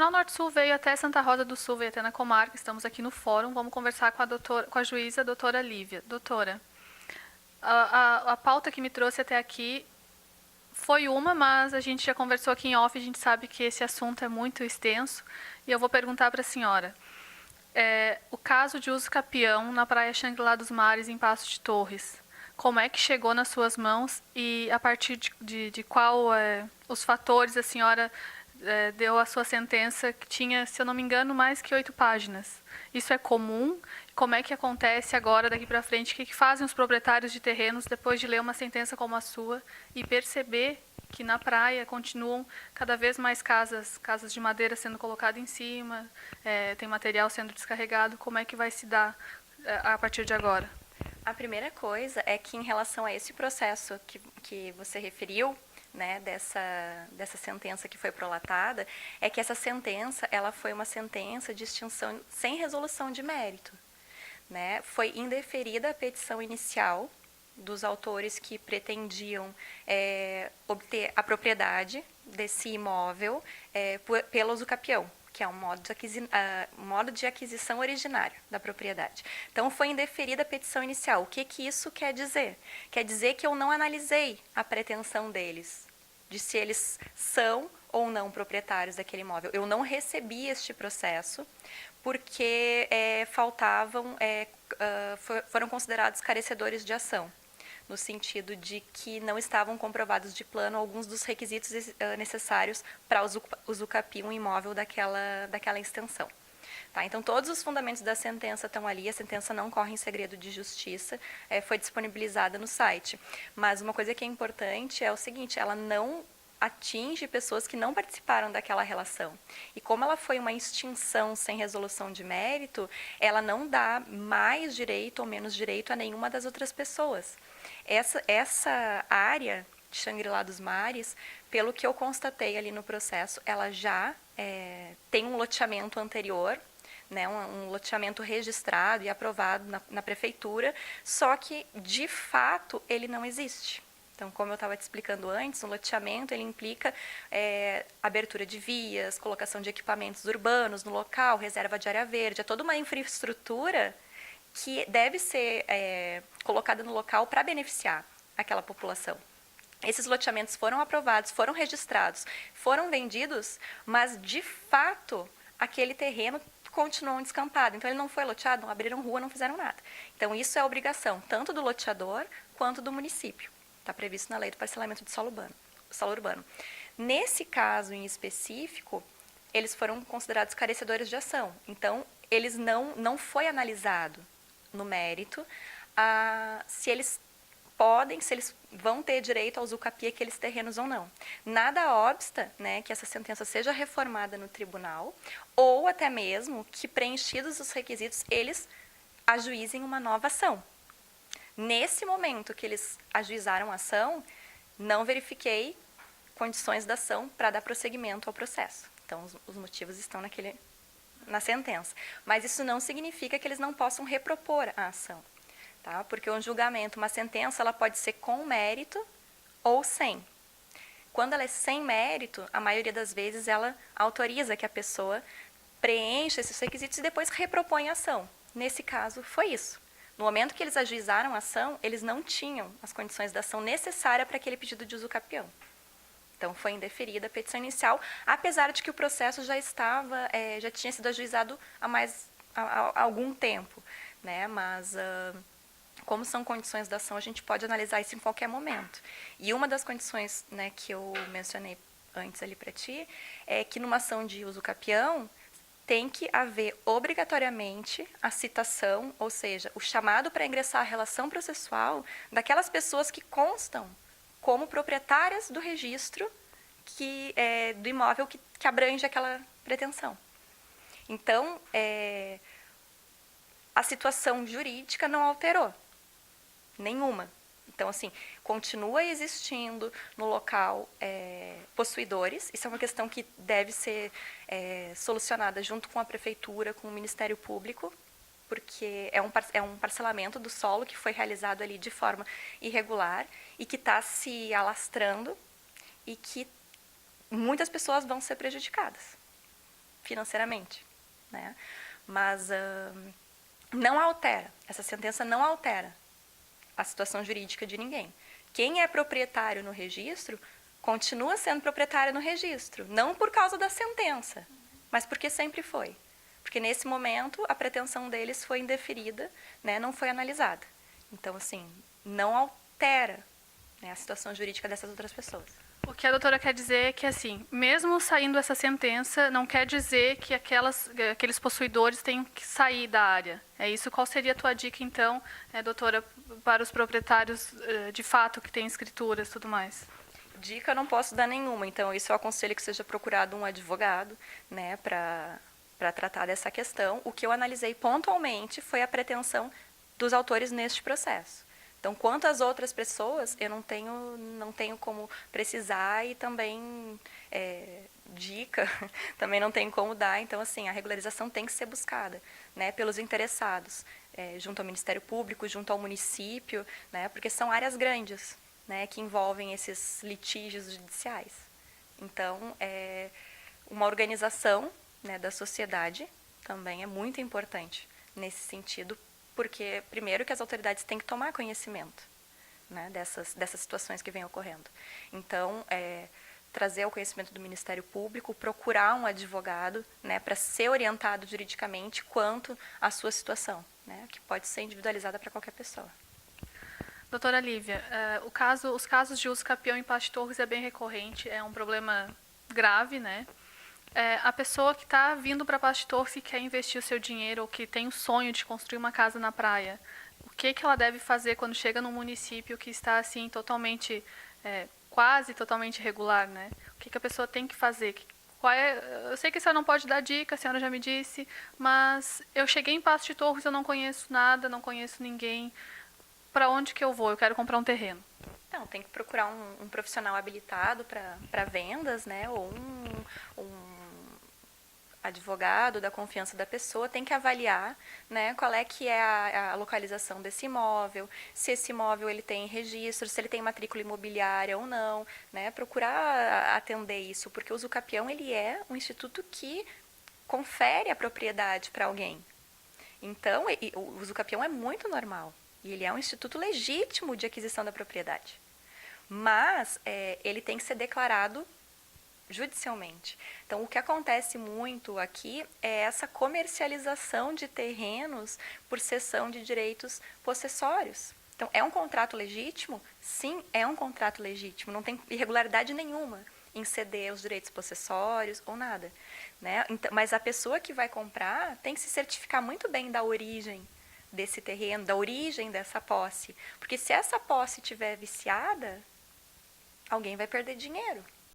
Tribunal Norte-Sul veio até Santa Rosa do Sul, veio até na comarca, estamos aqui no fórum, vamos conversar com a juíza, a doutora Lívia. Doutora, a pauta que me trouxe até aqui foi uma, mas a gente já conversou aqui em off, a gente sabe que esse assunto é muito extenso, e eu vou perguntar para a senhora. O caso de uso capião na praia Xangri-Lá dos Mares, em Paços de Torres. Como é que chegou nas suas mãos e a partir de qual os fatores a senhora deu a sua sentença, que tinha, se eu não me engano, mais que 8 páginas. Isso é comum? Como é que acontece agora, daqui para frente? O que fazem os proprietários de terrenos depois de ler uma sentença como a sua e perceber que na praia continuam cada vez mais casas de madeira sendo colocadas em cima, tem material sendo descarregado? Como é que vai se dar a partir de agora? A primeira coisa é que, em relação a esse processo que você referiu, né, dessa sentença que foi prolatada, é que essa sentença ela foi uma sentença de extinção sem resolução de mérito. Né? Foi indeferida a petição inicial dos autores que pretendiam obter a propriedade desse imóvel pelo usucapião, que é um modo de aquisição originário da propriedade. Então, foi indeferida a petição inicial. O que isso quer dizer? Quer dizer que eu não analisei a pretensão deles, de se eles são ou não proprietários daquele imóvel. Eu não recebi este processo, porque foram considerados carecedores de ação, no sentido de que não estavam comprovados de plano alguns dos requisitos necessários para usucapiar um imóvel daquela extensão. Tá, então, todos os fundamentos da sentença estão ali, a sentença não corre em segredo de justiça, foi disponibilizada no site. Mas uma coisa que é importante é o seguinte, ela não atinge pessoas que não participaram daquela relação. E como ela foi uma extinção sem resolução de mérito, ela não dá mais direito ou menos direito a nenhuma das outras pessoas. Essa área de Xangri-Lá dos Mares, pelo que eu constatei ali no processo, ela já tem um loteamento anterior, né, um loteamento registrado e aprovado na prefeitura, só que, de fato, ele não existe. Então, como eu estava te explicando antes, um loteamento ele implica abertura de vias, colocação de equipamentos urbanos no local, reserva de área verde, é toda uma infraestrutura que deve ser colocada no local para beneficiar aquela população. Esses loteamentos foram aprovados, foram registrados, foram vendidos, mas, de fato, aquele terreno continuou descampado. Então, ele não foi loteado, não abriram rua, não fizeram nada. Então, isso é obrigação tanto do loteador quanto do município. Está previsto na lei do parcelamento de solo urbano. Nesse caso em específico, eles foram considerados carecedores de ação. Então, eles não foi analisado no mérito se eles vão ter direito ao usucapião aqueles terrenos ou não. Nada obsta, né, que essa sentença seja reformada no tribunal, ou até mesmo que, preenchidos os requisitos, eles ajuizem uma nova ação. Nesse momento que eles ajuizaram a ação, não verifiquei condições da ação para dar prosseguimento ao processo. Então, os motivos estão na sentença. Mas isso não significa que eles não possam repropor a ação. Tá? Porque um julgamento, uma sentença, ela pode ser com mérito ou sem. Quando ela é sem mérito, a maioria das vezes ela autoriza que a pessoa preencha esses requisitos e depois repropõe a ação. Nesse caso, foi isso. No momento que eles ajuizaram a ação, eles não tinham as condições da ação necessárias para aquele pedido de usucapião. Então, foi indeferida a petição inicial, apesar de que o processo já tinha sido ajuizado há algum tempo. Né? Mas, como são condições da ação, a gente pode analisar isso em qualquer momento. E uma das condições, né, que eu mencionei antes ali para ti, é que numa ação de usucapião, tem que haver obrigatoriamente a citação, ou seja, o chamado para ingressar a relação processual daquelas pessoas que constam como proprietárias do registro do imóvel que abrange aquela pretensão. Então, a situação jurídica não alterou, nenhuma. Então, assim, continua existindo no local possuidores. Isso é uma questão que deve ser solucionada junto com a prefeitura, com o Ministério Público, porque é um parcelamento do solo que foi realizado ali de forma irregular e que está se alastrando e que muitas pessoas vão ser prejudicadas. financeiramente, né? Mas não altera, essa sentença não altera a situação jurídica de ninguém. Quem é proprietário no registro continua sendo proprietário no registro, não por causa da sentença, mas porque sempre foi. Porque nesse momento a pretensão deles foi indeferida, né, não foi analisada. Então, assim, não altera, né, a situação jurídica dessas outras pessoas. O que a doutora quer dizer é que, assim, mesmo saindo essa sentença, não quer dizer que aqueles possuidores tenham que sair da área. É isso? Qual seria a tua dica, então, doutora, para os proprietários de fato que têm escrituras e tudo mais? Dica eu não posso dar nenhuma, então isso eu aconselho que seja procurado um advogado, né, para tratar dessa questão. O que eu analisei pontualmente foi a pretensão dos autores neste processo. Então, quanto às outras pessoas, eu não tenho como precisar e também dica, também não tenho como dar. Então, assim, a regularização tem que ser buscada, né, pelos interessados, junto ao Ministério Público, junto ao município, né, porque são áreas grandes, né, que envolvem esses litígios judiciais. Então, uma organização, né, da sociedade também é muito importante nesse sentido, porque, primeiro, que as autoridades têm que tomar conhecimento, né, dessas situações que vêm ocorrendo. Então, trazer ao conhecimento do Ministério Público, procurar um advogado, né, para ser orientado juridicamente quanto à sua situação, né, que pode ser individualizada para qualquer pessoa. Doutora Lívia, os casos de uso capião em Pasto de Torres é bem recorrente, é um problema grave, né? A pessoa que está vindo para Pasto de Torres e quer investir o seu dinheiro ou que tem o sonho de construir uma casa na praia, o que ela deve fazer quando chega num município que está assim totalmente, quase totalmente irregular, né? O que a pessoa tem que fazer? Eu sei que a senhora não pode dar dica, a senhora já me disse, mas eu cheguei em Pasto de Torres, eu não conheço nada, não conheço ninguém. Para onde que eu vou? Eu quero comprar um terreno. Então, tem que procurar um profissional habilitado para vendas, né? Ou um advogado da confiança da pessoa, tem que avaliar, né, qual é que é a localização desse imóvel, se esse imóvel ele tem registro, se ele tem matrícula imobiliária ou não, né, procurar atender isso, porque o usucapião ele é um instituto que confere a propriedade para alguém. Então, o usucapião é muito normal e ele é um instituto legítimo de aquisição da propriedade. Mas ele tem que ser declarado judicialmente. Então, o que acontece muito aqui é essa comercialização de terrenos por cessão de direitos possessórios. Então, é um contrato legítimo? Sim, é um contrato legítimo. Não tem irregularidade nenhuma em ceder os direitos possessórios ou nada, né? Então, mas a pessoa que vai comprar tem que se certificar muito bem da origem desse terreno, da origem dessa posse. Porque se essa posse estiver viciada, alguém vai perder dinheiro.